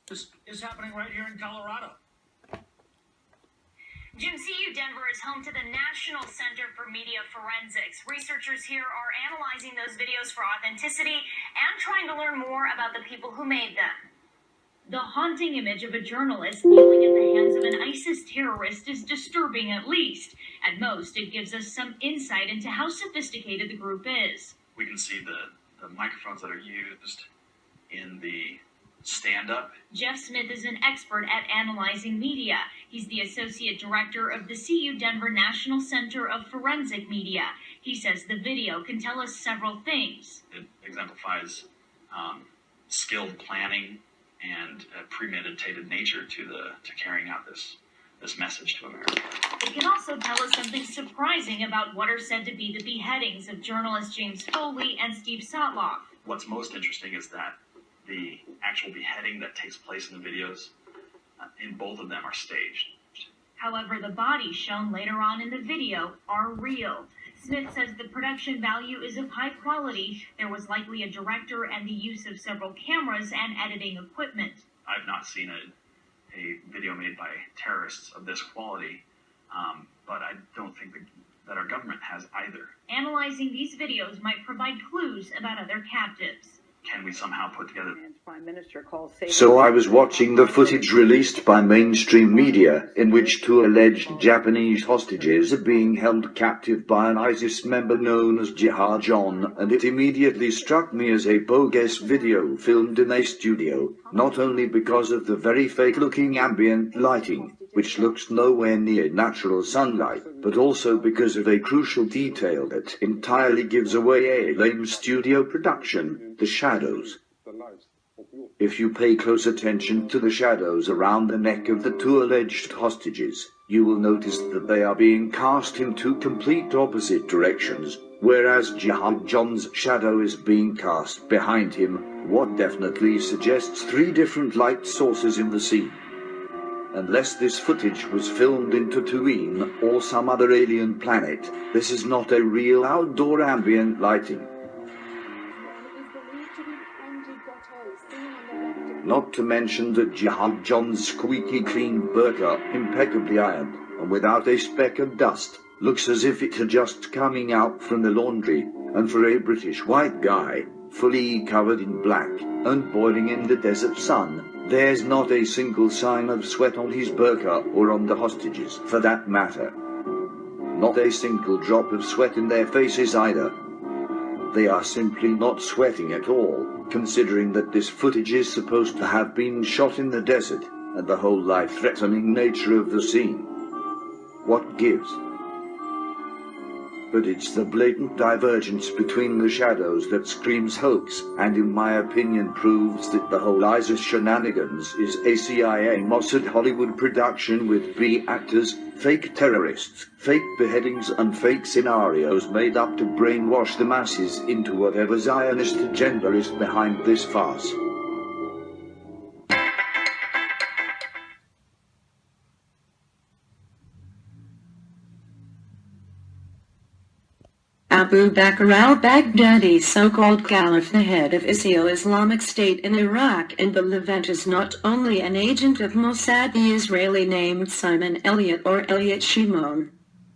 This is happening right here in Colorado. Jim, CU Denver is home to the National Center for Media Forensics. Researchers here are analyzing those videos for authenticity and trying to learn more about the people who made them. The haunting image of a journalist kneeling at the hands of an ISIS terrorist is disturbing at least. At most, it gives us some insight into how sophisticated the group is. We can see the microphones that are used in the stand-up. Jeff Smith is an expert at analyzing media. He's the associate director of the CU Denver National Center of Forensic Media. He says the video can tell us several things. It exemplifies skilled planning and a premeditated nature to carrying out this message to America. It can also tell us something surprising about what are said to be the beheadings of journalists James Foley and Steve Sotloff. What's most interesting is that the actual beheading that takes place in the videos, in both of them, are staged. However, the bodies shown later on in the video are real. Smith says the production value is of high quality. There was likely a director and the use of several cameras and editing equipment. I've not seen a video made by terrorists of this quality, but I don't think that our government has either. Analyzing these videos might provide clues about other captives. Can we somehow put together... So I was watching the footage released by mainstream media, in which two alleged Japanese hostages are being held captive by an ISIS member known as Jihad John, and it immediately struck me as a bogus video filmed in a studio, not only because of the very fake-looking ambient lighting, which looks nowhere near natural sunlight, but also because of a crucial detail that entirely gives away a lame studio production: the shadows. If you pay close attention to the shadows around the neck of the two alleged hostages, you will notice that they are being cast in two complete opposite directions, whereas Jihad John's shadow is being cast behind him, what definitely suggests three different light sources in the scene. Unless this footage was filmed in Tatooine or some other alien planet, this is not a real outdoor ambient lighting. Not to mention that Jihad John's squeaky clean burqa, impeccably ironed, and without a speck of dust, looks as if it had just coming out from the laundry, and for a British white guy, fully covered in black, and boiling in the desert sun, there's not a single sign of sweat on his burqa or on the hostages, for that matter. Not a single drop of sweat in their faces either. They are simply not sweating at all, considering that this footage is supposed to have been shot in the desert, and the whole life-threatening nature of the scene. What gives? But it's the blatant divergence between the shadows that screams hoax, and in my opinion proves that the whole ISIS shenanigans is a CIA Mossad Hollywood production with B actors, fake terrorists, fake beheadings and fake scenarios made up to brainwash the masses into whatever Zionist agenda is behind this farce. Abu Bakr al-Baghdadi, so-called Caliph, the head of Islamic State in Iraq and the Levant, is not only an agent of Mossad. The Israeli named Simon Elliott, or Elliot Shimon,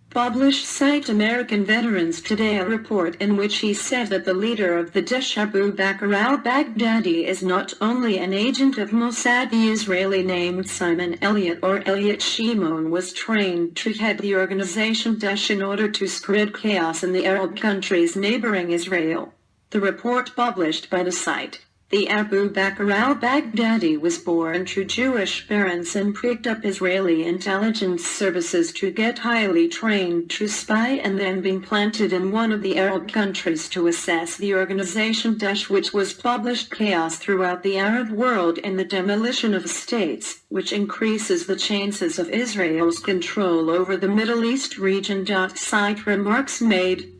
published site American Veterans Today a report in which he said that the leader of the Daesh, Abu Bakr al-Baghdadi, is not only an agent of Mossad. The Israeli named Simon Elliott, or Elliot Shimon, was trained to head the organization Daesh in order to spread chaos in the Arab countries neighboring Israel. The report published by the site, the Abu Bakr al-Baghdadi, was born to Jewish parents and picked up Israeli intelligence services to get highly trained to spy, and then being planted in one of the Arab countries to assess the organization Daesh, which was published chaos throughout the Arab world and the demolition of states, which increases the chances of Israel's control over the Middle East region. Site remarks made.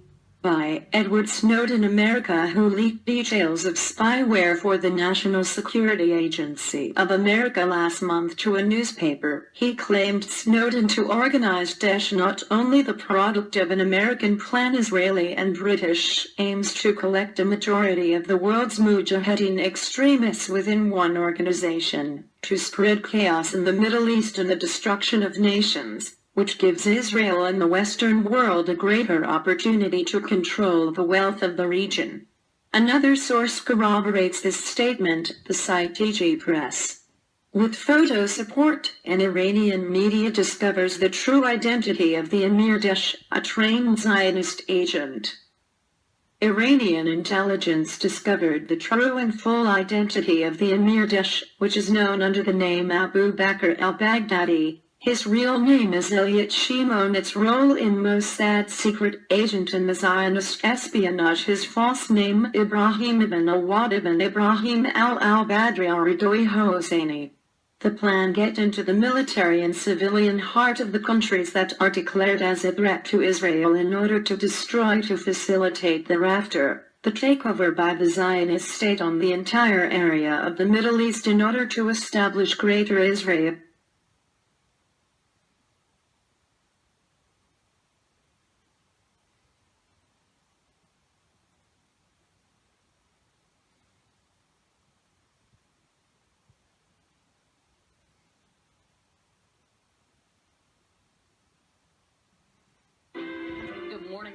by Edward Snowden America, who leaked details of spyware for the National Security Agency of America last month to a newspaper. He claimed Snowden to organize Daesh, not only the product of an American plan. Israeli and British aims to collect a majority of the world's mujahideen extremists within one organization, to spread chaos in the Middle East and the destruction of nations, which gives Israel and the Western world a greater opportunity to control the wealth of the region. Another source corroborates this statement, the site TG Press. With photo support, an Iranian media discovers the true identity of the Emir Daesh, a trained Zionist agent. Iranian intelligence discovered the true and full identity of the Emir Daesh, which is known under the name Abu Bakr al-Baghdadi. His real name is Elliot Shimon. Its role in Mossad's secret agent in the Zionist espionage. His false name Ibrahim ibn Awad ibn Ibrahim al-Badri al-Ridoi Hosseini. The plan get into the military and civilian heart of the countries that are declared as a threat to Israel in order to destroy, to facilitate thereafter the takeover by the Zionist state on the entire area of the Middle East in order to establish Greater Israel.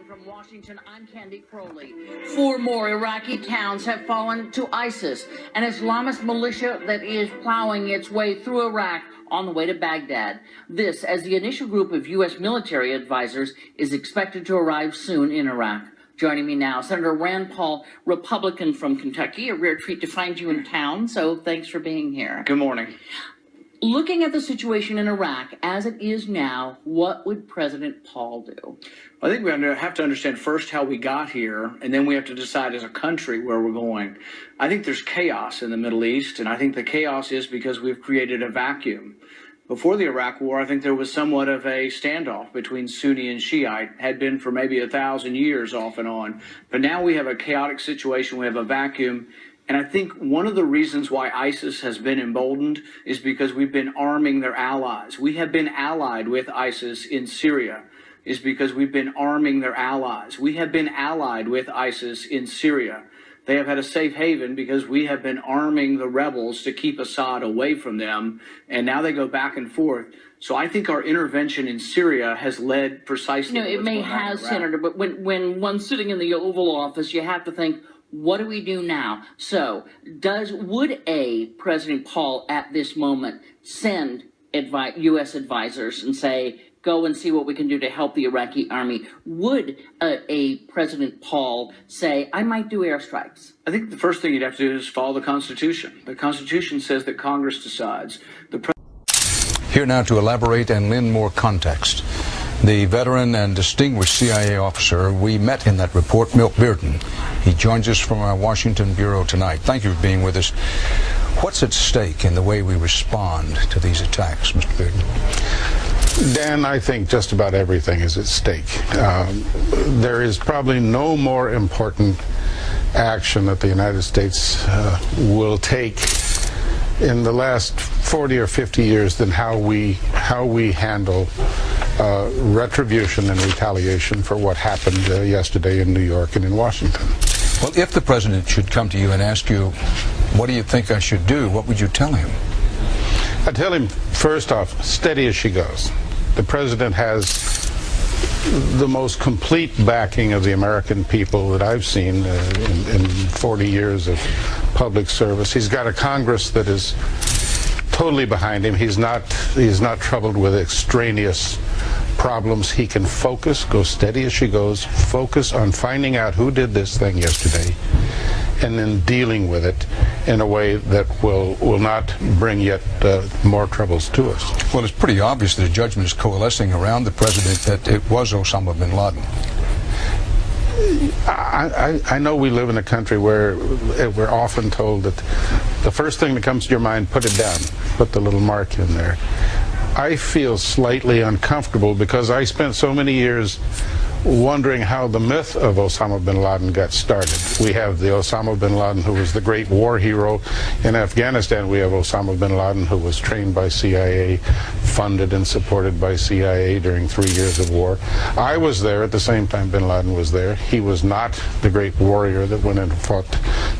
From Washington, I'm Candy Crowley. 4 more Iraqi towns have fallen to ISIS, an Islamist militia that is plowing its way through Iraq on the way to Baghdad. This as the initial group of U.S. military advisors is expected to arrive soon in Iraq. Joining me now, Senator Rand Paul, Republican from Kentucky. A rare treat to find you in town, so thanks for being here. Good morning. Looking at the situation in Iraq as it is now, what would President Paul do? I think we have to understand first how we got here, and then we have to decide as a country where we're going. I think there's chaos in the Middle East, and I think the chaos is because we've created a vacuum. Before the Iraq War, I think there was somewhat of a standoff between Sunni and Shiite, had been for maybe 1,000 years off and on. But now we have a chaotic situation, we have a vacuum. And I think one of the reasons why ISIS has been emboldened is because we've been arming their allies. We have been allied with ISIS in Syria, is because we've been arming their allies. We have been allied with ISIS in Syria. They have had a safe haven because we have been arming the rebels to keep Assad away from them, and now they go back and forth. So I think our intervention in Syria has led precisely to it may have, Senator, but when one's sitting in the Oval Office, you have to think, what do we do now? So would President Paul at this moment send U.S. advisors and say, go and see what we can do to help the Iraqi army? Would a President Paul say, I might do airstrikes? I think the first thing you'd have to do is follow the Constitution. The Constitution says that Congress decides. Here now to elaborate and lend more context, the veteran and distinguished CIA officer we met in that report, Milt Bearden. He joins us from our Washington bureau tonight. Thank you for being with us. What's at stake in the way we respond to these attacks, Mr. Bearden? Dan, I think just about everything is at stake. There is probably no more important action that the United States will take in the last 40 or 50 years than how we handle retribution and retaliation for what happened yesterday in New York and in Washington. Well, if the president should come to you and ask you, what do you think I should do, what would you tell him? I'd tell him, first off, steady as she goes. The president has the most complete backing of the American people that I've seen in 40 years of public service. He's got a Congress that is totally behind him. He's not troubled with extraneous problems. He can focus, go steady as she goes, focus on finding out who did this thing yesterday, and then dealing with it in a way that will not bring yet more troubles to us. Well, it's pretty obvious that a judgment is coalescing around the president that it was Osama bin Laden. I know we live in a country where we're often told that the first thing that comes to your mind, put it down, put the little mark in there. I feel slightly uncomfortable because I spent so many years wondering how the myth of Osama bin Laden got started. We have the Osama bin Laden who was the great war hero. In Afghanistan, we have Osama bin Laden who was trained by CIA, funded and supported by CIA during 3 years of war. I was there at the same time bin Laden was there. He was not the great warrior that went and fought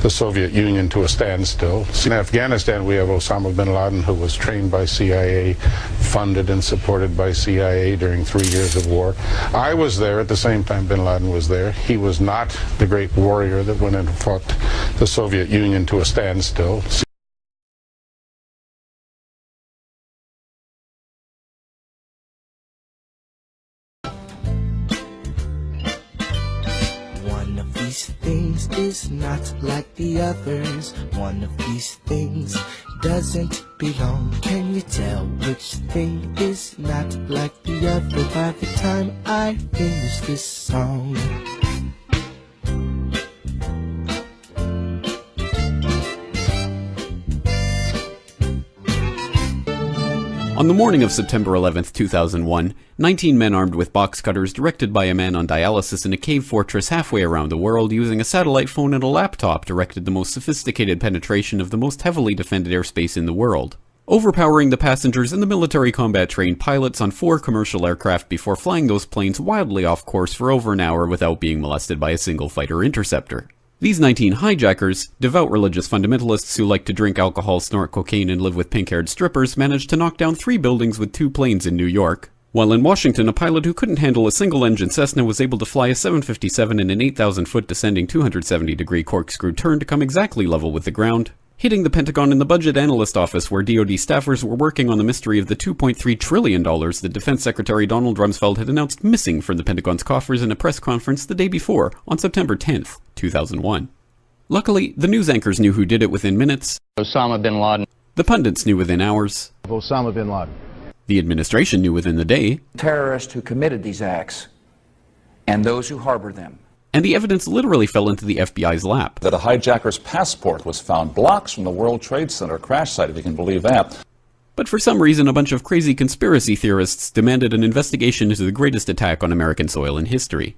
the Soviet Union to a standstill. In Afghanistan, we have Osama bin Laden who was trained by CIA, funded and supported by CIA during 3 years of war. I was there at the same time bin Laden was there. He was not the great warrior that went and fought the Soviet Union to a standstill. One of these things is not like the others. One of these things doesn't belong. Can you tell which thing is not like the other by the time I finish this song? On the morning of September 11th, 2001, 19 men armed with box cutters, directed by a man on dialysis in a cave fortress halfway around the world using a satellite phone and a laptop, directed the most sophisticated penetration of the most heavily defended airspace in the world, overpowering the passengers and the military combat-trained pilots on 4 commercial aircraft before flying those planes wildly off course for over an hour without being molested by a single fighter interceptor. These 19 hijackers, devout religious fundamentalists who like to drink alcohol, snort cocaine, and live with pink-haired strippers, managed to knock down 3 buildings with 2 planes in New York, while in Washington a pilot who couldn't handle a single-engine Cessna was able to fly a 757 in an 8,000-foot descending 270-degree corkscrew turn to come exactly level with the ground, hitting the Pentagon in the budget analyst office where DoD staffers were working on the mystery of the $2.3 trillion that Defense Secretary Donald Rumsfeld had announced missing from the Pentagon's coffers in a press conference the day before, on September 10th, 2001. Luckily, the news anchors knew who did it within minutes. Osama bin Laden. The pundits knew within hours. Osama bin Laden. The administration knew within the day. Terrorists who committed these acts and those who harbor them. And the evidence literally fell into the FBI's lap. That a hijacker's passport was found blocks from the World Trade Center crash site, if you can believe that. But for some reason, a bunch of crazy conspiracy theorists demanded an investigation into the greatest attack on American soil in history.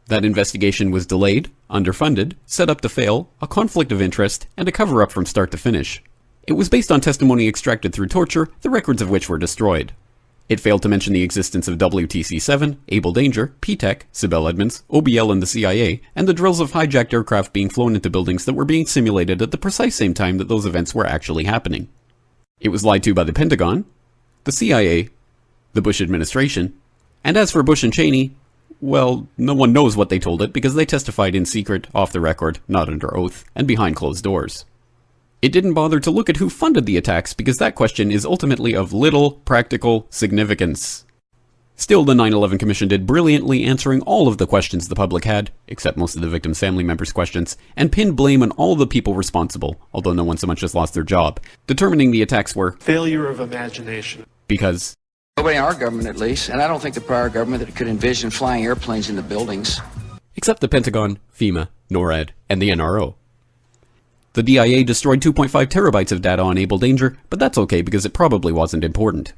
That investigation was delayed, underfunded, set up to fail, a conflict of interest, and a cover-up from start to finish. It was based on testimony extracted through torture, the records of which were destroyed. It failed to mention the existence of WTC-7, Able Danger, P-TECH, Sibel Edmonds, OBL and the CIA, and the drills of hijacked aircraft being flown into buildings that were being simulated at the precise same time that those events were actually happening. It was lied to by the Pentagon, the CIA, the Bush administration, and as for Bush and Cheney, well, no one knows what they told it because they testified in secret, off the record, not under oath, and behind closed doors. It didn't bother to look at who funded the attacks because that question is ultimately of little practical significance. Still, the 9/11 Commission did brilliantly, answering all of the questions the public had, except most of the victims' family members' questions, and pinned blame on all the people responsible, although no one so much as lost their job, determining the attacks were failure of imagination. Because nobody in our government, at least, and I don't think the prior government that could envision flying airplanes into buildings. Except the Pentagon, FEMA, NORAD, and the NRO. The DIA destroyed 2.5 terabytes of data on Able Danger, but that's okay because it probably wasn't important.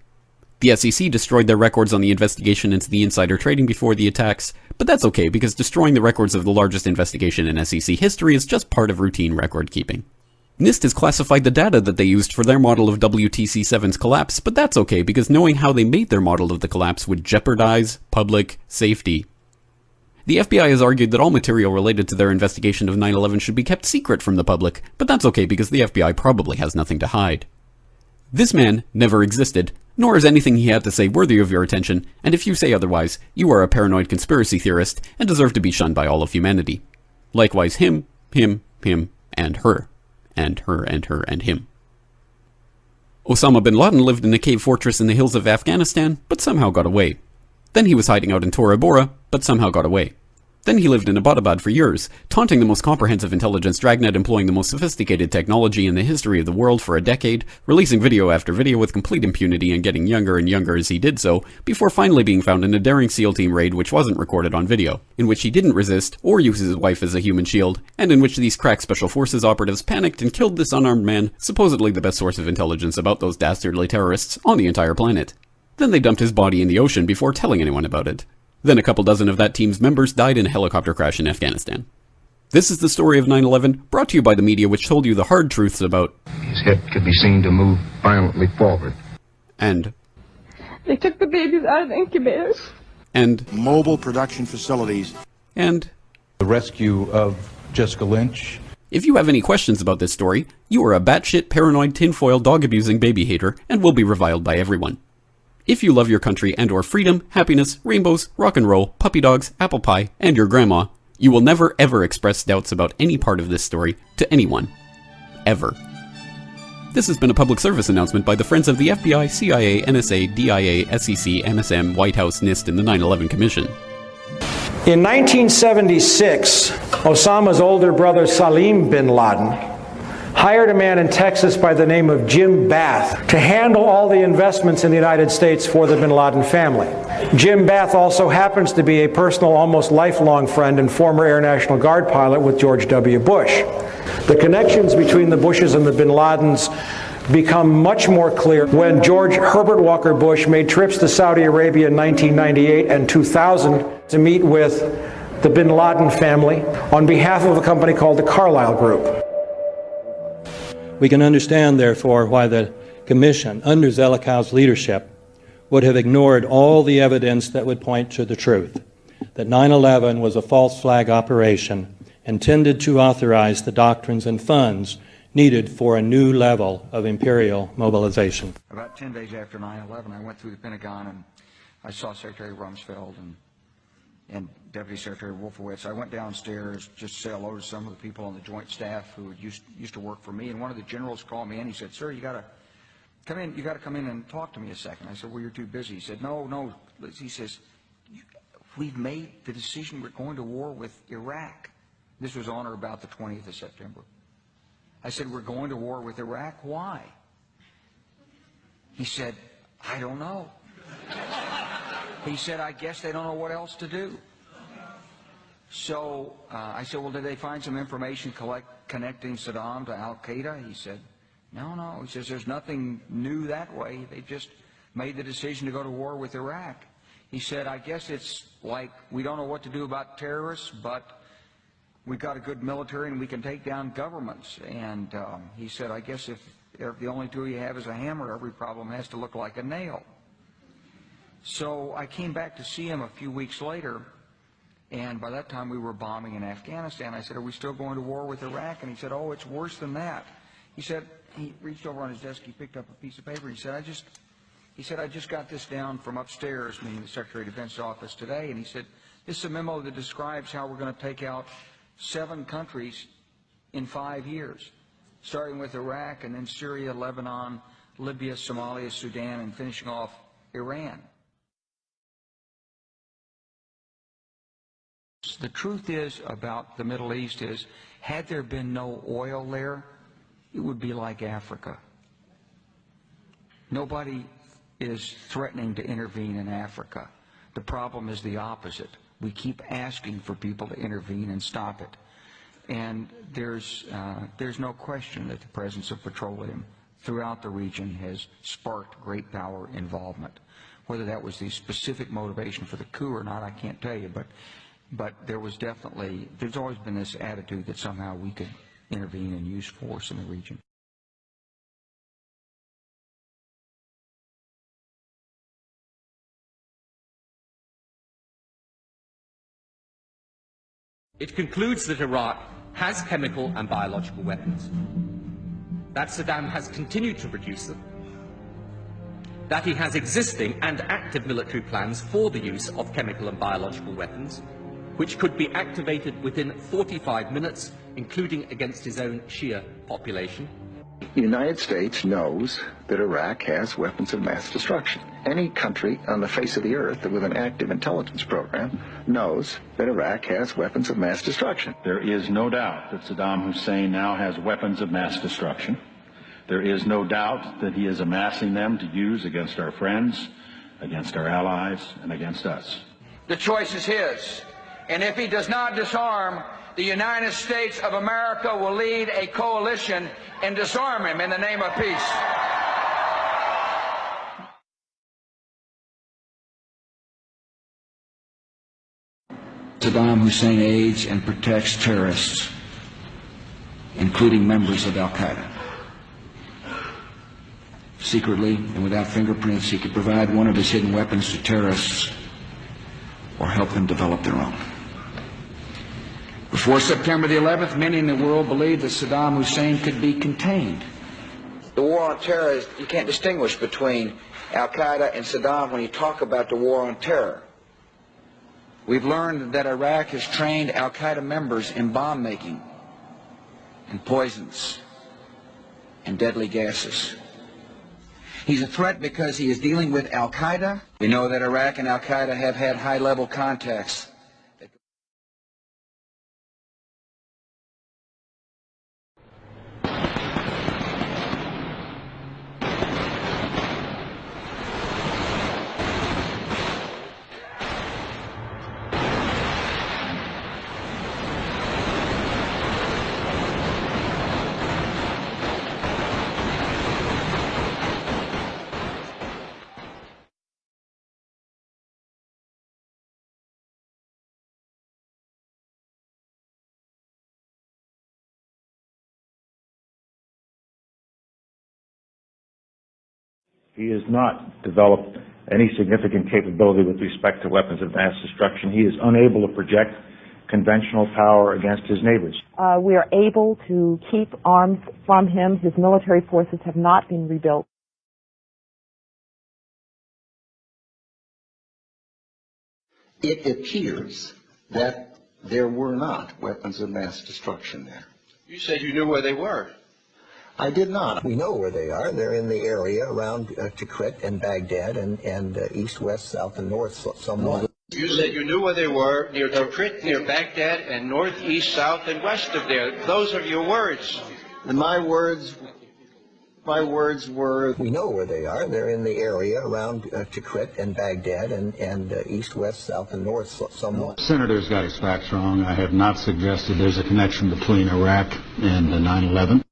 The SEC destroyed their records on the investigation into the insider trading before the attacks, but that's okay because destroying the records of the largest investigation in SEC history is just part of routine record keeping. NIST has classified the data that they used for their model of WTC-7's collapse, but that's okay because knowing how they made their model of the collapse would jeopardize public safety. The FBI has argued that all material related to their investigation of 9/11 should be kept secret from the public, but that's okay because the FBI probably has nothing to hide. This man never existed, nor is anything he had to say worthy of your attention, and if you say otherwise, you are a paranoid conspiracy theorist and deserve to be shunned by all of humanity. Likewise him, and her. And her, and her, and him. Osama bin Laden lived in a cave fortress in the hills of Afghanistan, but somehow got away. Then he was hiding out in Tora Bora, but somehow got away. Then he lived in Abbottabad for years, taunting the most comprehensive intelligence dragnet employing the most sophisticated technology in the history of the world for a decade, releasing video after video with complete impunity and getting younger and younger as he did so, before finally being found in a daring SEAL team raid which wasn't recorded on video, in which he didn't resist or use his wife as a human shield, and in which these crack special forces operatives panicked and killed this unarmed man, supposedly the best source of intelligence about those dastardly terrorists on the entire planet. Then they dumped his body in the ocean before telling anyone about it. Then a couple dozen of that team's members died in a helicopter crash in Afghanistan. This is the story of 9/11, brought to you by the media which told you the hard truths about... His head could be seen to move violently forward. And... They took the babies out of the incubators. And... Mobile production facilities. And... The rescue of Jessica Lynch. If you have any questions about this story, you are a batshit paranoid tinfoil dog-abusing baby hater and will be reviled by everyone. If you love your country and or freedom, happiness, rainbows, rock and roll, puppy dogs, apple pie, and your grandma, you will never ever express doubts about any part of this story to anyone. Ever. This has been a public service announcement by the Friends of the FBI, CIA, NSA, DIA, SEC, MSM, White House, NIST, and the 9/11 Commission. In 1976, Osama's older brother Salim bin Laden hired a man in Texas by the name of Jim Bath to handle all the investments in the United States for the bin Laden family. Jim Bath also happens to be a personal, almost lifelong friend and former Air National Guard pilot with George W. Bush. The connections between the Bushes and the bin Ladens become much more clear when George Herbert Walker Bush made trips to Saudi Arabia in 1998 and 2000 to meet with the bin Laden family on behalf of a company called the Carlyle Group. We can understand, therefore, why the Commission, under Zelikow's leadership, would have ignored all the evidence that would point to the truth, that 9/11 was a false flag operation intended to authorize the doctrines and funds needed for a new level of imperial mobilization. About 10 days after 9/11, I went through the Pentagon and I saw Secretary Rumsfeld and Deputy Secretary Wolfowitz. I went downstairs just to say hello to some of the people on the Joint Staff who used to work for me, and one of the generals called me in. He said, "Sir, you got to come in and talk to me a second." I said, "Well, you're too busy." He said, "No." He says, "We've made the decision. We're going to war with Iraq." This was on or about the 20th of September. I said, "We're going to war with Iraq. Why?" He said, "I don't know." He said, "I guess they don't know what else to do." So I said, "Well, did they find some information connecting Saddam to Al-Qaeda?" He said, No. He says, "There's nothing new that way. They just made the decision to go to war with Iraq." He said, "I guess it's like we don't know what to do about terrorists, but we've got a good military and we can take down governments." And he said, "I guess if the only tool you have is a hammer, every problem has to look like a nail." So I came back to see him a few weeks later, and by that time we were bombing in Afghanistan. I said, "Are we still going to war with Iraq?" And he said, "Oh, it's worse than that." He said, he reached over on his desk, he picked up a piece of paper, he said, I just got this down from upstairs, meaning the Secretary of Defense's office today, and he said, "This is a memo that describes how we're going to take out 7 countries in 5 years, starting with Iraq and then Syria, Lebanon, Libya, Somalia, Sudan, and finishing off Iran." The truth is about the Middle East is, had there been no oil there, it would be like Africa. Nobody is threatening to intervene in Africa. The problem is the opposite. We keep asking for people to intervene and stop it. And there's no question that the presence of petroleum throughout the region has sparked great power involvement. Whether that was the specific motivation for the coup or not, I can't tell you, but there's always been this attitude that somehow we could intervene and use force in the region. It concludes that Iraq has chemical and biological weapons, that Saddam has continued to produce them, that he has existing and active military plans for the use of chemical and biological weapons, which could be activated within 45 minutes, including against his own Shia population. The United States knows that Iraq has weapons of mass destruction. Any country on the face of the earth with an active intelligence program knows that Iraq has weapons of mass destruction. There is no doubt that Saddam Hussein now has weapons of mass destruction. There is no doubt that he is amassing them to use against our friends, against our allies, and against us. The choice is his. And if he does not disarm, the United States of America will lead a coalition and disarm him in the name of peace. Saddam Hussein aids and protects terrorists, including members of Al-Qaeda. Secretly and without fingerprints, he could provide one of his hidden weapons to terrorists or help them develop their own. Before September the 11th, many in the world believed that Saddam Hussein could be contained. The war on terror is, you can't distinguish between Al-Qaeda and Saddam when you talk about the war on terror. We've learned that Iraq has trained Al-Qaeda members in bomb making and poisons and deadly gases. He's a threat because he is dealing with Al-Qaeda. We know that Iraq and Al-Qaeda have had high-level contacts. He has not developed any significant capability with respect to weapons of mass destruction. He is unable to project conventional power against his neighbors. We are able to keep arms from him. His military forces have not been rebuilt. It appears that there were not weapons of mass destruction there. You said you knew where they were. I did not. We know where they are. They're in the area around Tikrit and Baghdad and east, west, south, and north somewhat. You said you knew where they were, near Tikrit, near Baghdad, and north, east, south, and west of there. Those are your words. And my words were, we know where they are. They're in the area around Tikrit and Baghdad and east, west, south, and north somewhat. The Senator's got his facts wrong. I have not suggested there's a connection between Iraq and 9/11.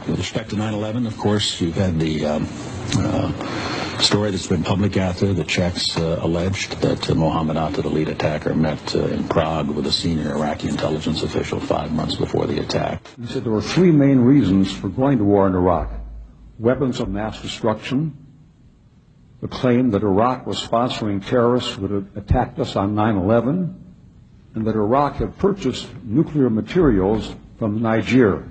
With respect to 9/11, of course, you've had the story that's been public out there. The Czechs alleged that Mohammed Atta, the lead attacker, met in Prague with a senior Iraqi intelligence official 5 months before the attack. He said there were three main reasons for going to war in Iraq: weapons of mass destruction, the claim that Iraq was sponsoring terrorists who had attacked us on 9/11, and that Iraq had purchased nuclear materials from Niger.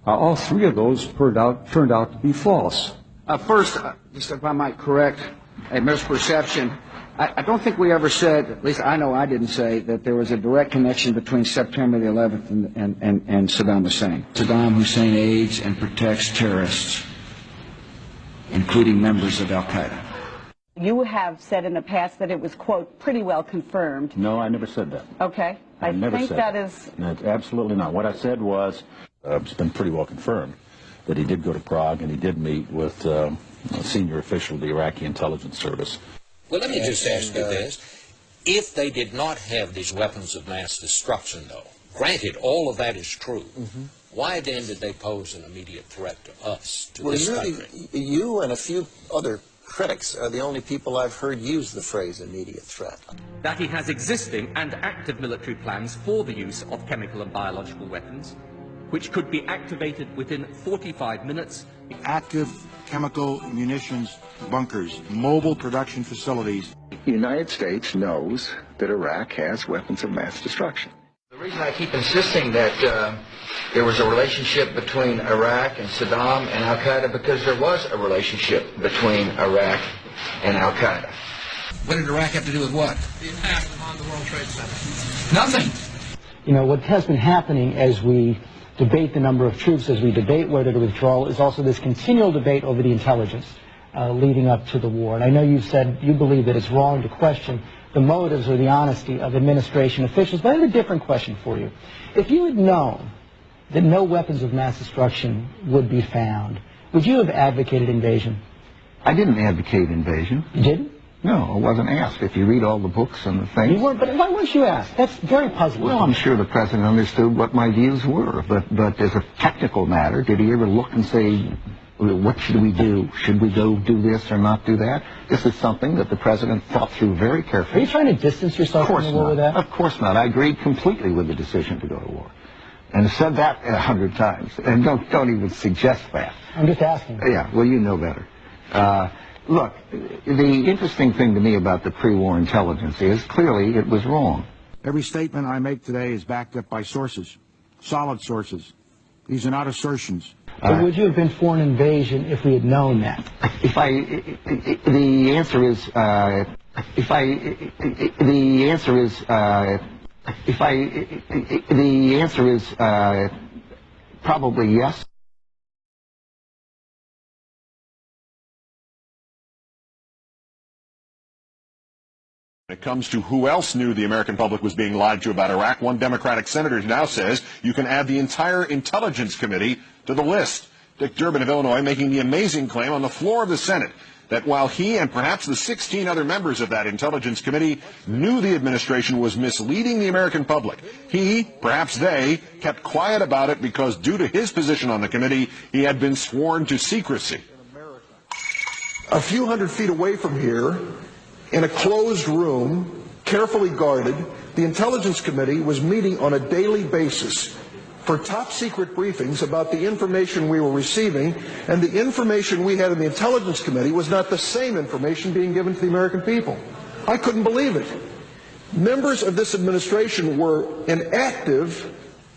All three of those turned out to be false. First, just if I might correct a misperception, I don't think we ever said, at least I know I didn't say, that there was a direct connection between September the 11th and Saddam Hussein. Saddam Hussein aids and protects terrorists, including members of Al-Qaeda. You have said in the past that it was, quote, pretty well confirmed. No, I never said that. Okay. I think that is... No, absolutely not. What I said was, it's been pretty well confirmed that he did go to Prague and he did meet with a senior official of the Iraqi intelligence service. Well, let me just ask you this. If they did not have these weapons of mass destruction, though, granted, all of that is true, why then did they pose an immediate threat to us, to this country? You and a few other critics are the only people I've heard use the phrase immediate threat. That he has existing and active military plans for the use of chemical and biological weapons, which could be activated within 45 minutes. Active chemical munitions bunkers, mobile production facilities. The United States knows that Iraq has weapons of mass destruction. The reason I keep insisting that there was a relationship between Iraq and Saddam and Al-Qaeda, because there was a relationship between Iraq and Al-Qaeda. What did Iraq have to do with what? The attack on the World Trade Center. Nothing. You know, what has been happening as we debate the number of troops, as we debate whether to withdraw, is also this continual debate over the intelligence leading up to the war. And I know you've said you believe that it's wrong to question the motives or the honesty of administration officials, but I have a different question for you. If you had known that no weapons of mass destruction would be found, would you have advocated invasion? I didn't advocate invasion. You didn't? No, I wasn't asked. If you read all the books and the things... You weren't, but why weren't you asked? That's very puzzling. Well, I'm sure the president understood what my views were, but as a technical matter, did he ever look and say, What should we do? Should we go do this or not do that? This is something that the president thought through very carefully. Are you trying to distance yourself from the war with that? Of course not. I agreed completely with the decision to go to war. And I said that 100 times. And don't even suggest that. I'm just asking. Yeah, well, you know better. Look, the interesting thing to me about the pre-war intelligence is clearly it was wrong. Every statement I make today is backed up by sources, solid sources. These are not assertions. But would you have been for an invasion if we had known that? The answer is probably yes. When it comes to who else knew the American public was being lied to about Iraq, one Democratic senator now says you can add the entire Intelligence Committee to the list. Dick Durbin of Illinois making the amazing claim on the floor of the Senate that while he and perhaps the 16 other members of that Intelligence Committee knew the administration was misleading the American public, he, perhaps they, kept quiet about it because due to his position on the committee, he had been sworn to secrecy. A few hundred feet away from here, in a closed room, carefully guarded, the Intelligence Committee was meeting on a daily basis for top secret briefings about the information we were receiving, and the information we had in the Intelligence Committee was not the same information being given to the American people. I couldn't believe it. Members of this administration were in active,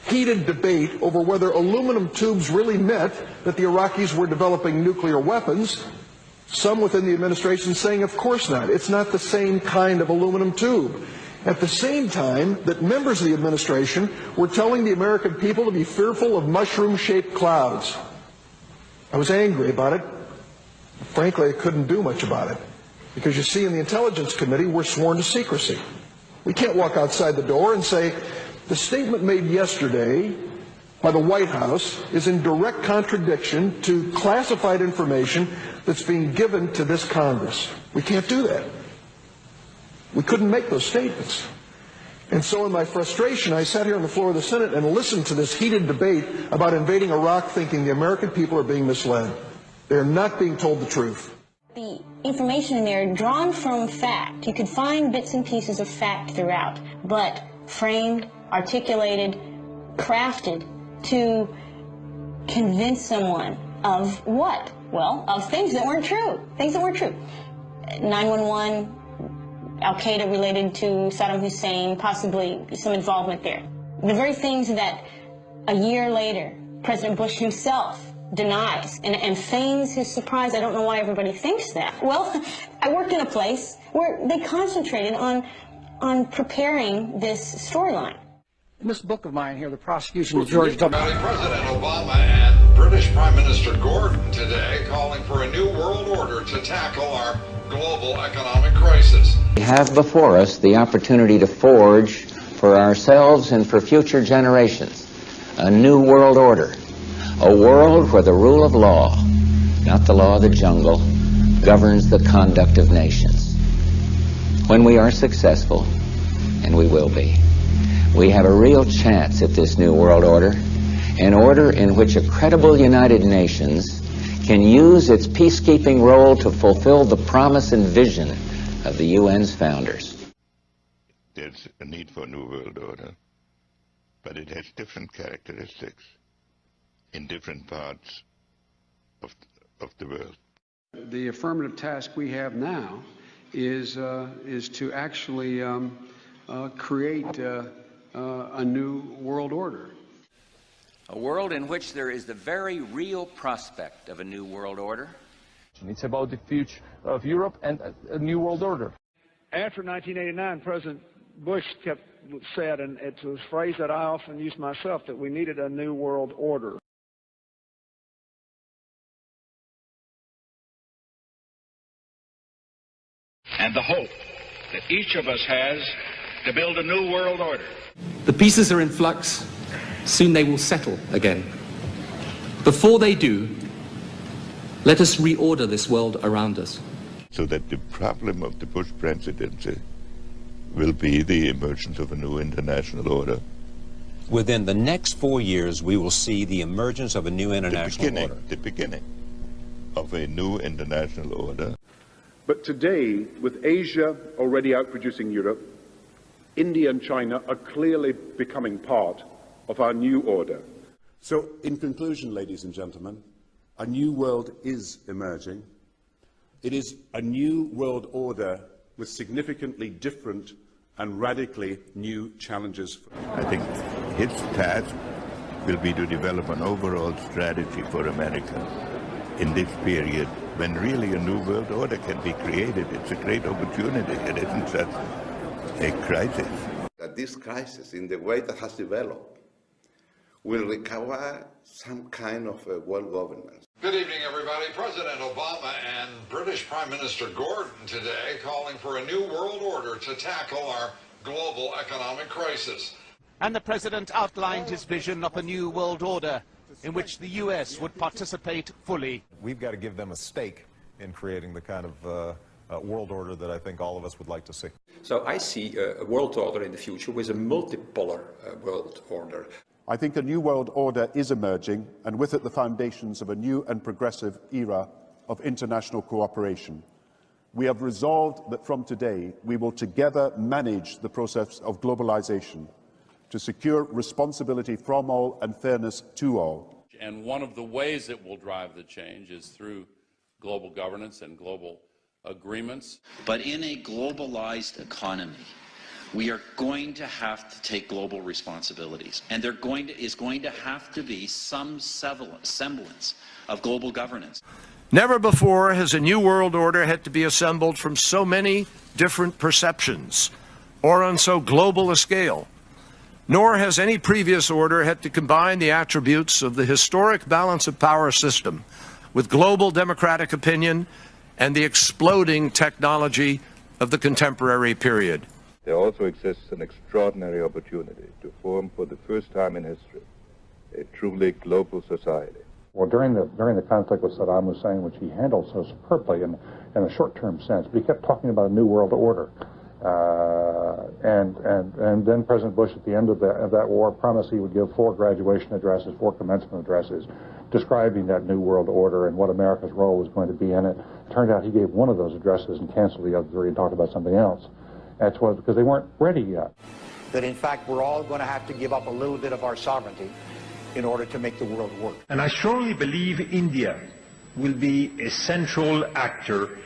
heated debate over whether aluminum tubes really meant that the Iraqis were developing nuclear weapons. Some within the administration saying, of course not. It's not the same kind of aluminum tube. At the same time that members of the administration were telling the American people to be fearful of mushroom-shaped clouds. I was angry about it. Frankly, I couldn't do much about it. Because you see, in the Intelligence Committee, we're sworn to secrecy. We can't walk outside the door and say, the statement made yesterday by the White House is in direct contradiction to classified information that's being given to this Congress. We can't do that. We couldn't make those statements. And so in my frustration, I sat here on the floor of the Senate and listened to this heated debate about invading Iraq, thinking the American people are being misled. They're not being told the truth. The information in there drawn from fact. You could find bits and pieces of fact throughout, but framed, articulated, crafted to convince someone of what? Well, of things that weren't true. Things that weren't true. 911, Al-Qaeda related to Saddam Hussein, possibly some involvement there. The very things that a year later, President Bush himself denies and feigns his surprise. I don't know why everybody thinks that. Well, I worked in a place where they concentrated on preparing this storyline. In this book of mine here, the prosecution of George W. President Obama and British Prime Minister Gordon today calling for a new world order to tackle our global economic crisis. We have before us the opportunity to forge for ourselves and for future generations a new world order, a world where the rule of law, not the law of the jungle, governs the conduct of nations. When we are successful, and we will be, we have a real chance at this new world order, an order in which a credible United Nations can use its peacekeeping role to fulfill the promise and vision of the UN's founders. There's a need for a new world order, but it has different characteristics in different parts of the world. The affirmative task we have now is to actually create a new world order. A world in which there is the very real prospect of a new world order. It's about the future of Europe and a new world order. After 1989, President Bush said, and it's a phrase that I often use myself, that we needed a new world order. And the hope that each of us has to build a new world order. The pieces are in flux. Soon they will settle again. Before they do, let us reorder this world around us. So that the problem of the Bush presidency will be the emergence of a new international order. Within the next 4 years, we will see the emergence of a new international order. The beginning. of a new international order. But today, with Asia already outproducing Europe, India and China are clearly becoming part of our new order. So, in conclusion, ladies and gentlemen, a new world is emerging. It is a new world order with significantly different and radically new challenges. I think his task will be to develop an overall strategy for America in this period when really a new world order can be created. It's a great opportunity. It isn't just a crisis. That this crisis, in the way that has developed, will require some kind of world governance. Good evening, everybody. President Obama and British Prime Minister Gordon today calling for a new world order to tackle our global economic crisis. And the president outlined his vision of a new world order in which the U.S. would participate fully. We've got to give them a stake in creating the kind of world order that I think all of us would like to see. So I see a world order in the future with a multipolar world order. I think a new world order is emerging, and with it the foundations of a new and progressive era of international cooperation. We have resolved that from today we will together manage the process of globalization to secure responsibility from all and fairness to all. And one of the ways it will drive the change is through global governance and global agreements. But in a globalized economy, we are going to have to take global responsibilities, and there is going to have to be some semblance of global governance. Never before has a new world order had to be assembled from so many different perceptions or on so global a scale. Nor has any previous order had to combine the attributes of the historic balance of power system with global democratic opinion and the exploding technology of the contemporary period. There also exists an extraordinary opportunity to form for the first time in history a truly global society. Well, during the conflict with Saddam Hussein, which he handled so superbly in a short-term sense, but he kept talking about a new world order. And then President Bush, at the end of that war, promised he would give 4 graduation addresses, 4 commencement addresses, describing that new world order and what America's role was going to be in it. It turned out he gave one of those addresses and canceled the other 3 and talked about something else. That's because they weren't ready yet. That in fact we're all going to have to give up a little bit of our sovereignty in order to make the world work. And I strongly believe India will be a central actor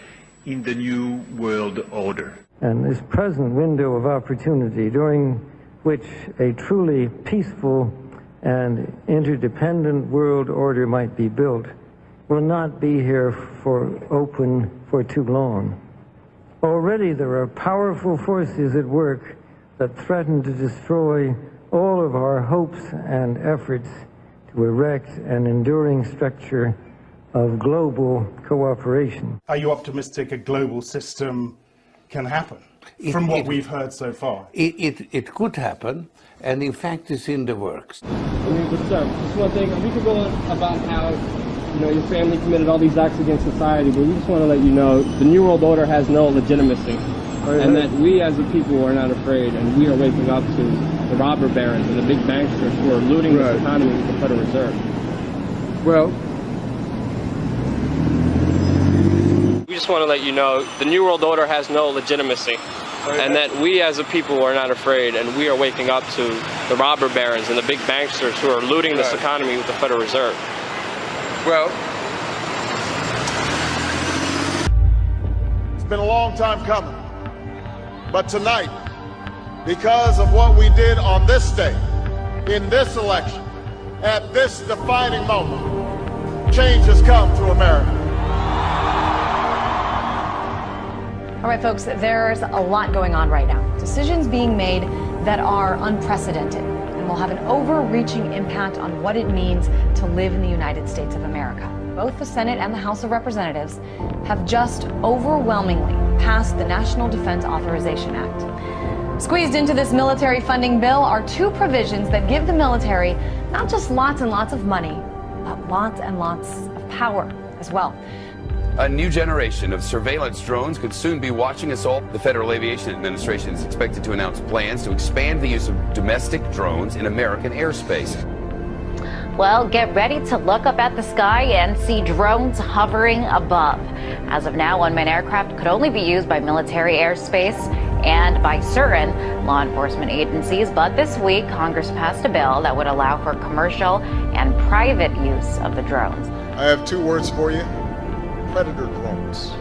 in the new world order. And this present window of opportunity during which a truly peaceful and interdependent world order might be built will not be here for too long. Already there are powerful forces at work that threaten to destroy all of our hopes and efforts to erect an enduring structure of global cooperation. Are you optimistic a global system can happen from what we've heard so far? It could happen, and in fact it's in the works. Just one thing, we could go on about how your family committed all these acts against society, but we just want to let you know the New World Order has no legitimacy, and that we as a people are not afraid, and we are waking up to the robber barons and the big banksters who are looting this economy with the Federal Reserve. Well, we just want to let you know the New World Order has no legitimacy, and that we as a people are not afraid, and we are waking up to the robber barons and the big banksters who are looting this economy with the Federal Reserve. Well, it's been a long time coming, but tonight, because of what we did on this day, in this election, at this defining moment, change has come to America. All right, folks, there's a lot going on right now. Decisions being made that are unprecedented and will have an overreaching impact on what it means to live in the United States of America. Both the Senate and the House of Representatives have just overwhelmingly passed the National Defense Authorization Act. Squeezed into this military funding bill are 2 provisions that give the military not just lots and lots of money, but lots and lots of power as well. A new generation of surveillance drones could soon be watching us all. The Federal Aviation Administration is expected to announce plans to expand the use of domestic drones in American airspace. Well, get ready to look up at the sky and see drones hovering above. As of now, unmanned aircraft could only be used by military airspace and by certain law enforcement agencies. But this week, Congress passed a bill that would allow for commercial and private use of the drones. I have 2 words for you: predator drones.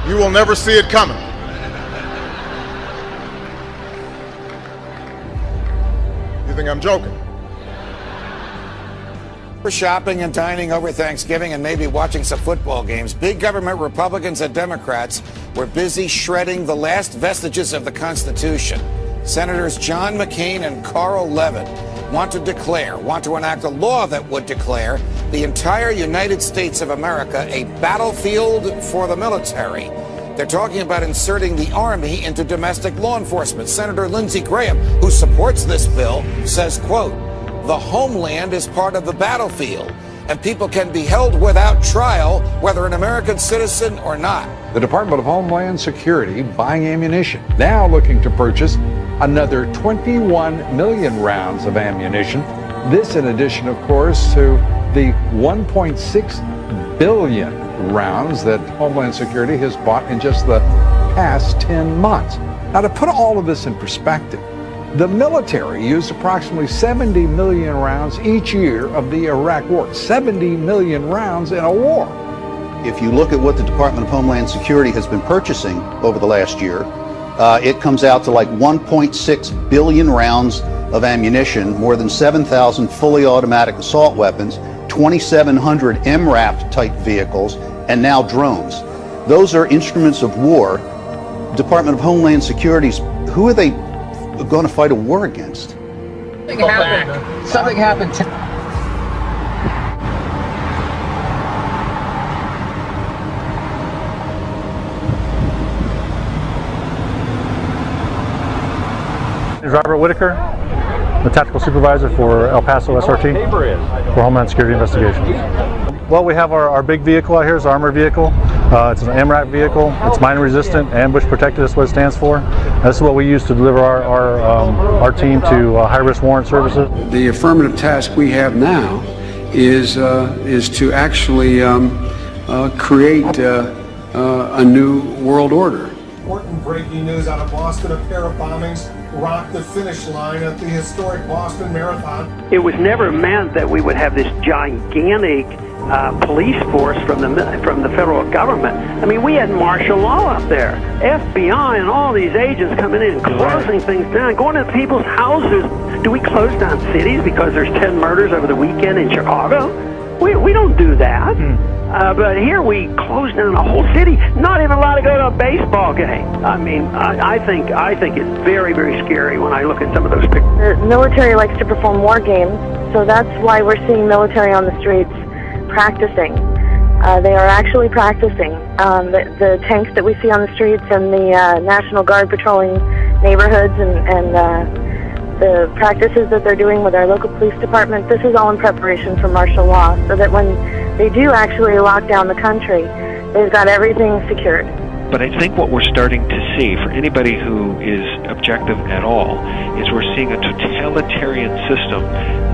You will never see it coming. You think I'm joking? For shopping and dining over Thanksgiving and maybe watching some football games, big government Republicans and Democrats were busy shredding the last vestiges of the Constitution. Senators John McCain and Carl Levin want to enact a law that would declare the entire United States of America a battlefield for the military. They're talking about inserting the Army into domestic law enforcement. Senator Lindsey Graham, who supports this bill, says, quote, "The homeland is part of the battlefield, and people can be held without trial, whether an American citizen or not." The Department of Homeland Security buying ammunition, now looking to purchase another 21 million rounds of ammunition. This in addition, of course, to the 1.6 billion rounds that Homeland Security has bought in just the past 10 months. Now, to put all of this in perspective, the military used approximately 70 million rounds each year of the Iraq War. 70 million rounds in a war. If you look at what the Department of Homeland Security has been purchasing over the last year, it comes out to like 1.6 billion rounds of ammunition, more than 7,000 fully automatic assault weapons, 2,700 MRAP type vehicles, and now drones. Those are instruments of war. Department of Homeland Security's, who are they going to fight a war against? Something happened. Robert Whitaker, the tactical supervisor for El Paso SRT for Homeland Security Investigations. Well, we have our big vehicle out here. It's an armored vehicle. It's an MRAP vehicle. It's mine resistant, ambush protected. That's what it stands for. This is what we use to deliver our team to high-risk warrant services. The affirmative task we have now is to actually create a new world order. Important breaking news out of Boston: a pair of bombings rocked the finish line at the historic Boston Marathon. It was never meant that we would have this gigantic police force from the federal government. I mean, we had martial law up there, FBI and all these agents coming in, closing things down, going to people's houses. Do we close down cities because there's 10 murders over the weekend in Chicago? We don't do that. But here we close down a whole city, not even allowed to go to a baseball game. I mean, I think it's very, very scary when I look at some of those pictures. The military likes to perform war games, so that's why we're seeing military on the streets practicing. They are actually practicing. The tanks that we see on the streets and the National Guard patrolling neighborhoods and the practices that they're doing with our local police department, this is all in preparation for martial law, so that when they do actually lock down the country, they've got everything secured. But I think what we're starting to see, for anybody who is objective at all, is we're seeing a totalitarian system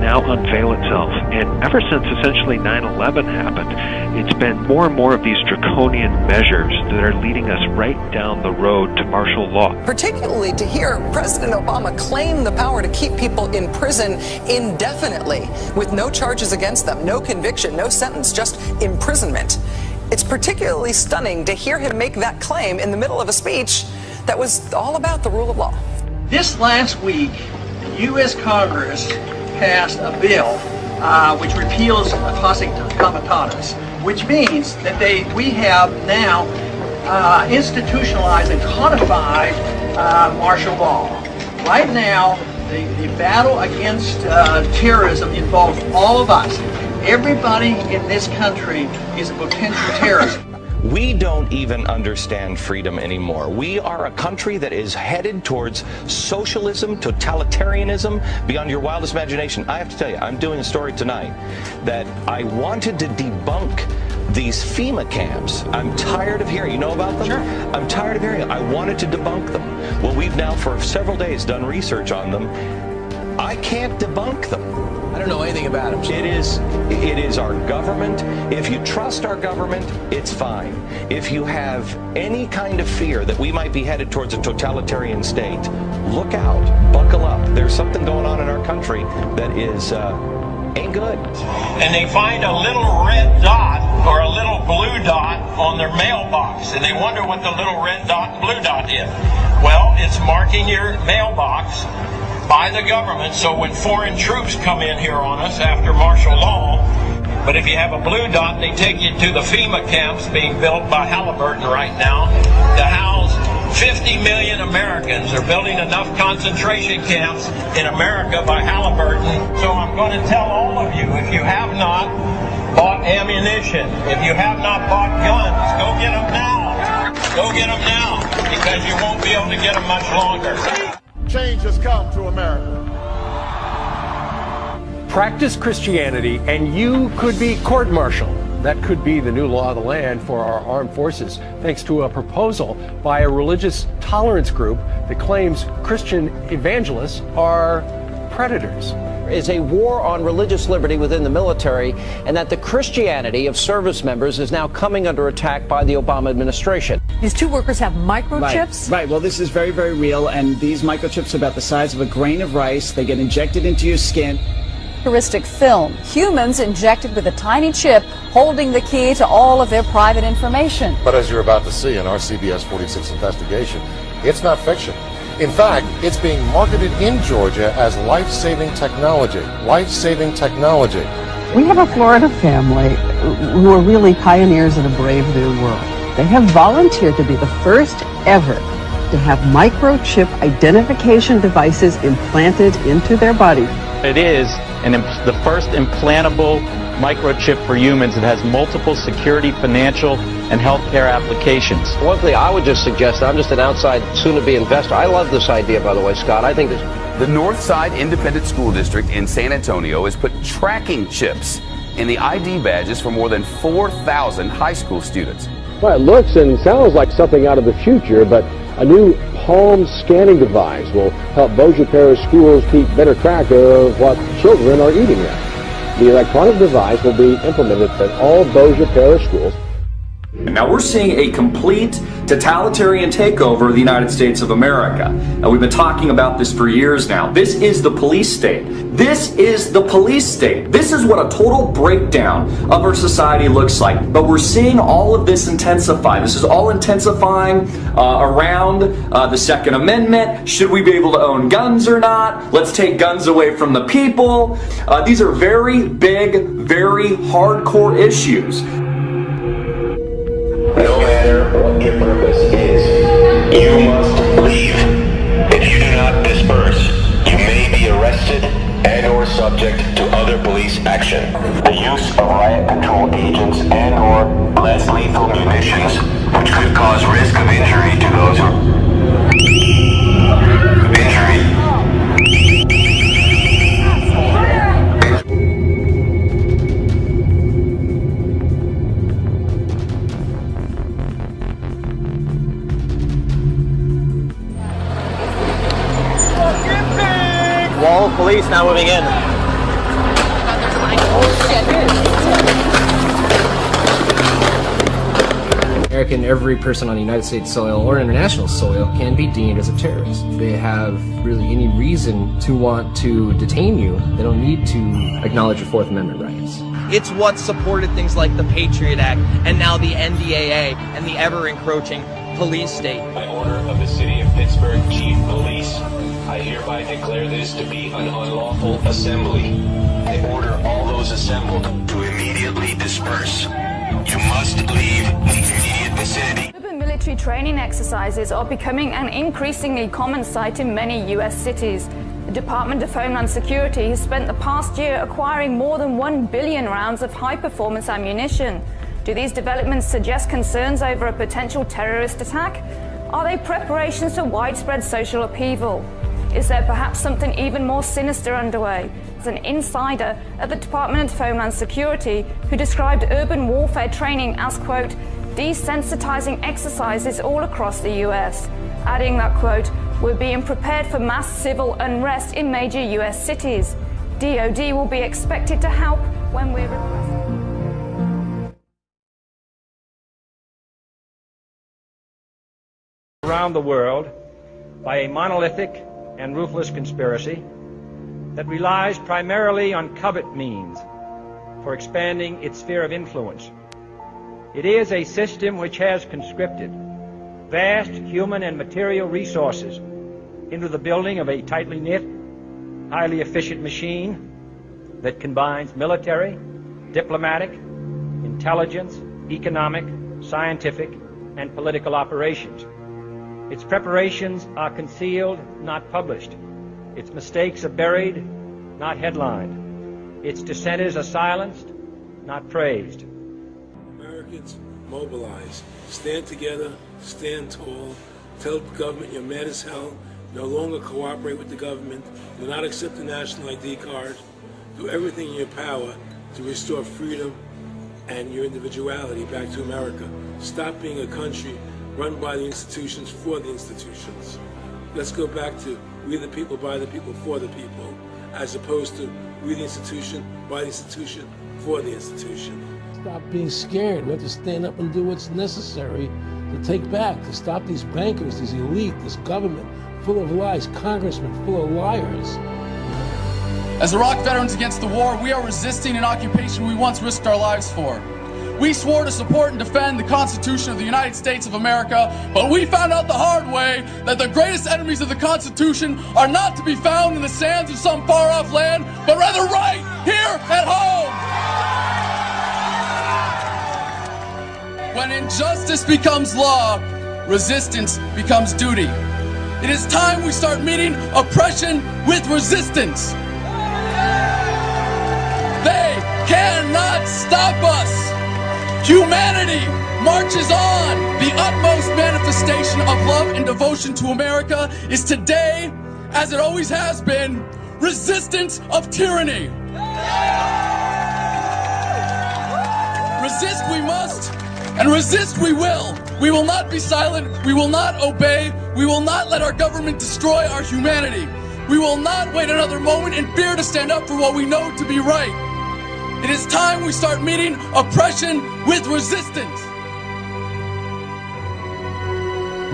now unveil itself. And ever since essentially 9/11 happened, it's been more and more of these draconian measures that are leading us right down the road to martial law. Particularly to hear President Obama claim the power to keep people in prison indefinitely with no charges against them, no conviction, no sentence, just imprisonment. It's particularly stunning to hear him make that claim in the middle of a speech that was all about the rule of law. This last week, the U.S. Congress passed a bill which repeals classic comitatus, which means that we have now institutionalized and codified martial law. Right now, the battle against terrorism involves all of us. Everybody in this country is a potential terrorist. We don't even understand freedom anymore. We are a country that is headed towards socialism, totalitarianism, beyond your wildest imagination. I have to tell you, I'm doing a story tonight that I wanted to debunk these FEMA camps. I'm tired of hearing. You know about them? Sure. I'm tired of hearing. I wanted to debunk them. Well, we've now for several days done research on them. I can't debunk them. I don't know anything about them. It is our government. If you trust our government, it's fine. If you have any kind of fear that we might be headed towards a totalitarian state, look out, buckle up. There's something going on in our country that is ain't good. And they find a little red dot or a little blue dot on their mailbox, and they wonder what the little red dot and blue dot is. Well, it's marking your mailbox by the government, so when foreign troops come in here on us after martial law, but if you have a blue dot, they take you to the FEMA camps being built by Halliburton right now to house 50 million Americans. They're building enough concentration camps in America by Halliburton. So I'm going to tell all of you, if you have not bought ammunition, if you have not bought guns, go get them now. Go get them now, because you won't be able to get them much longer. Change has come to America. Practice Christianity and you could be court-martialed. That could be the new law of the land for our armed forces, thanks to a proposal by a religious tolerance group that claims Christian evangelists are predators. Is a war on religious liberty within the military, and that the Christianity of service members is now coming under attack by the Obama administration. These two workers have microchips? Right. Well, this is very, very real, and these microchips are about the size of a grain of rice. They get injected into your skin. Futuristic film. Humans injected with a tiny chip holding the key to all of their private information. But as you're about to see in our CBS 46 investigation, it's not fiction. In fact, it's being marketed in Georgia as life-saving technology. Life-saving technology. We have a Florida family who are really pioneers in a brave new world. They have volunteered to be the first ever to have microchip identification devices implanted into their body. It is the first implantable microchip for humans that has multiple security, financial, and healthcare applications. One thing I would just suggest, I'm just an outside, soon-to-be investor. I love this idea, by the way, Scott. I think this... The Northside Independent School District in San Antonio has put tracking chips in the ID badges for more than 4,000 high school students. Well, it looks and sounds like something out of the future, but a new palm scanning device will help Bossier Parish schools keep better track of what children are eating at. The electronic device will be implemented at all Bossier Parish schools. Now we're seeing a complete totalitarian takeover of the United States of America. And we've been talking about this for years now. This is the police state. This is the police state. This is what a total breakdown of our society looks like. But we're seeing all of this intensify. This is all intensifying around the Second Amendment. Should we be able to own guns or not? Let's take guns away from the people. These are very big, very hardcore issues. No matter what your purpose is, you must leave. If you do not disperse, you may be arrested and or subject to other police action. The use of riot control agents and or less lethal munitions, which could cause risk of injury to those who... Wall of police now moving in. American, every person on United States soil or international soil can be deemed as a terrorist. If they have really any reason to want to detain you, they don't need to acknowledge your Fourth Amendment rights. It's what supported things like the Patriot Act and now the NDAA and the ever-encroaching police state. By order of the City of Pittsburgh Chief Police, I hereby declare this to be an unlawful assembly. I order all those assembled to immediately disperse. You must leave the immediate vicinity. Urban military training exercises are becoming an increasingly common sight in many U.S. cities. The Department of Homeland Security has spent the past year acquiring more than 1 billion rounds of high-performance ammunition. Do these developments suggest concerns over a potential terrorist attack? Are they preparations for widespread social upheaval? Is there perhaps something even more sinister underway? As an insider at the Department of Homeland Security who described urban warfare training as, quote, desensitizing exercises all across the US, adding that, quote, "We're being prepared for mass civil unrest in major US cities. DoD will be expected to help when we're requested." Around the world by a monolithic and ruthless conspiracy that relies primarily on covert means for expanding its sphere of influence. It is a system which has conscripted vast human and material resources into the building of a tightly knit, highly efficient machine that combines military, diplomatic, intelligence, economic, scientific, and political operations. Its preparations are concealed, not published. Its mistakes are buried, not headlined. Its dissenters are silenced, not praised. Americans, mobilize. Stand together, stand tall. Tell the government you're mad as hell. No longer cooperate with the government. Do not accept the national ID card. Do everything in your power to restore freedom and your individuality back to America. Stop being a country run by the institutions for the institutions. Let's go back to we the people, by the people, for the people, as opposed to we the institution, by the institution, for the institution. Stop being scared. We have to stand up and do what's necessary to take back, to stop these bankers, these elite, this government full of lies, congressmen full of liars. As Iraq veterans against the war, we are resisting an occupation we once risked our lives for. We swore to support and defend the Constitution of the United States of America, but we found out the hard way that the greatest enemies of the Constitution are not to be found in the sands of some far-off land, but rather right here at home. When injustice becomes law, resistance becomes duty. It is time we start meeting oppression with resistance. They cannot stop us. Humanity marches on. The utmost manifestation of love and devotion to America is today, as it always has been, resistance of tyranny. Resist we must, and resist we will. We will not be silent. We will not obey. We will not let our government destroy our humanity. We will not wait another moment in fear to stand up for what we know to be right. It is time we start meeting oppression with resistance.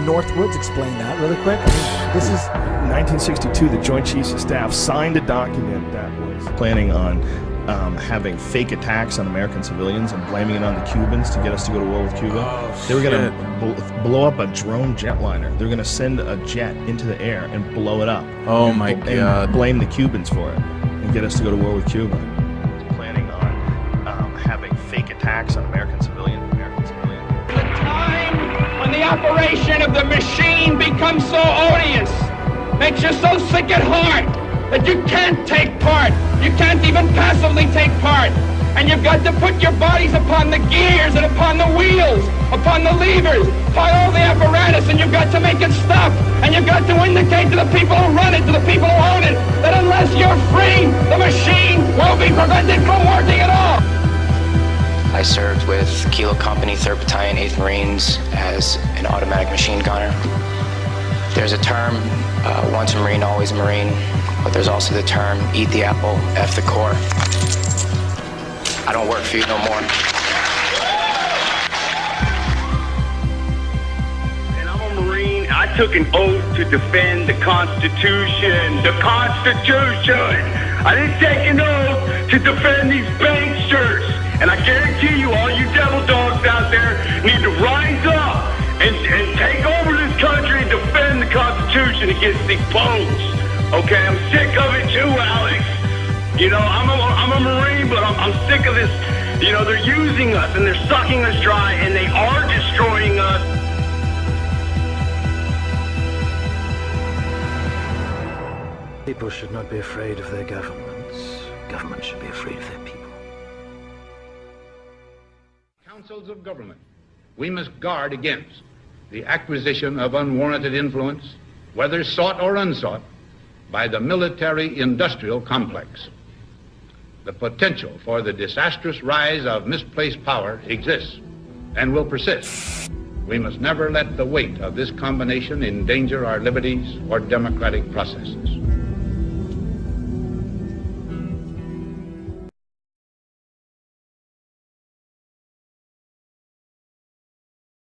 Northwoods, explain that really quick. This is 1962. The Joint Chiefs of Staff signed a document that was planning on having fake attacks on American civilians and blaming it on the Cubans to get us to go to war with Cuba. They were going to blow up a drone jetliner. They were going to send a jet into the air and blow it up. Oh my God! And blame the Cubans for it and get us to go to war with Cuba. Planning on having fake attacks on American civilians. The time when the operation of the machine becomes so odious, makes you so sick at heart that you can't take part. You can't even passively take part. And you've got to put your bodies upon the gears and upon the wheels, upon the levers, upon all the apparatus, and you've got to make it stop. And you've got to indicate to the people who run it, to the people who own it, that unless you're free, the machine will be prevented from working at all. I served with Kilo Company, 3rd Battalion, 8th Marines as an automatic machine gunner. There's a term, once a Marine, always a Marine, but there's also the term, eat the apple, F the core. I don't work for you no more. And I'm a Marine. I took an oath to defend the Constitution. The Constitution! I didn't take an oath to defend these banksters. And I guarantee you, all you devil dogs out there need to rise up and take over this country and defend the Constitution against these punks. Okay, I'm sick of it too, Alex. You know, I'm a Marine, but I'm sick of this. You know, they're using us and they're sucking us dry and they are destroying us. People should not be afraid of their governments. Governments should be afraid of their people. Councils of government, we must guard against the acquisition of unwarranted influence, whether sought or unsought, by the military-industrial complex. The potential for the disastrous rise of misplaced power exists, and will persist. We must never let the weight of this combination endanger our liberties or democratic processes.